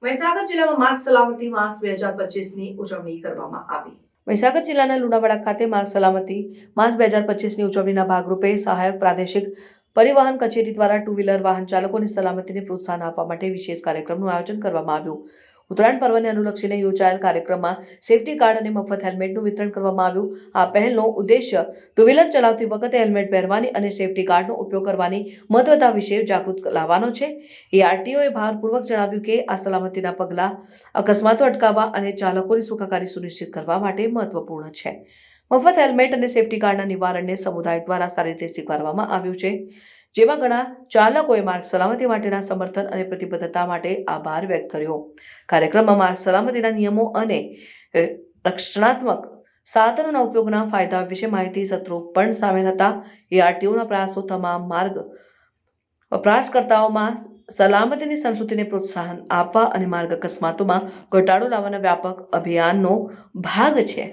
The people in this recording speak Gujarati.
મહીસાગર જિલ્લામાં માર્ગ સલામતી માસ 2025ની ઉજવણી કરવામાં આવી। મહીસાગર જિલ્લાના લુણાવાડા ખાતે માર્ગ સલામતી માસ 2025ની ઉજવણીના ભાગરૂપે સહાયક પ્રાદેશિક પરિવહન કચેરી દ્વારા ટુ વ્હીલર વાહન ચાલકોની સલામતીને પ્રોત્સાહન આપવા માટે વિશેષ કાર્યક્રમનું આયોજન કરવામાં આવ્યું। ઉત્તરાયણ પર્વને અનુલક્ષીને યોજાયેલ કાર્યક્રમમાં સેફટી કાર્ડ અને મફત હેલ્મેટનું વિતરણ કરવામાં આવ્યું। આ પહેલનો ઉદ્દેશ્ય ટુ વ્હીલર ચલાવતી વખતે હેલ્મેટ પહેરવાની અને સેફટી કાર્ડનો ઉપયોગ કરવાની મહત્વતા વિશે જાગૃત લાવવાનો છે। ARTOએ ભારપૂર્વક જણાવ્યું કે આ સલામતીના પગલાં અકસ્માતો અટકાવવા અને ચાલકોની સુખાકારી સુનિશ્ચિત કરવા માટે મહત્વપૂર્ણ છે। મફત હેલ્મેટ અને સેફટી કાર્ડના નિવારણને સમુદાય દ્વારા સારી રીતે સ્વીકારવામાં આવ્યું છે, જેમાં ઘણા ચાલકોએ માર્ગ સલામતી માટેના સમર્થન અને પ્રતિબદ્ધતા માટે આભાર વ્યક્ત કર્યો। કાર્યક્રમમાં માર્ગ સલામતીના નિયમો અને રક્ષણાત્મક સાધનોના ઉપયોગના ફાયદા વિશે માહિતી સત્રો પણ સામેલ હતા। ARTOના પ્રયાસો તમામ માર્ગ વપરાશકર્તાઓમાં સલામતીની સંસ્કૃતિને પ્રોત્સાહન આપવા અને માર્ગ અકસ્માતોમાં ઘટાડો લાવવાના વ્યાપક અભિયાનનો ભાગ છે।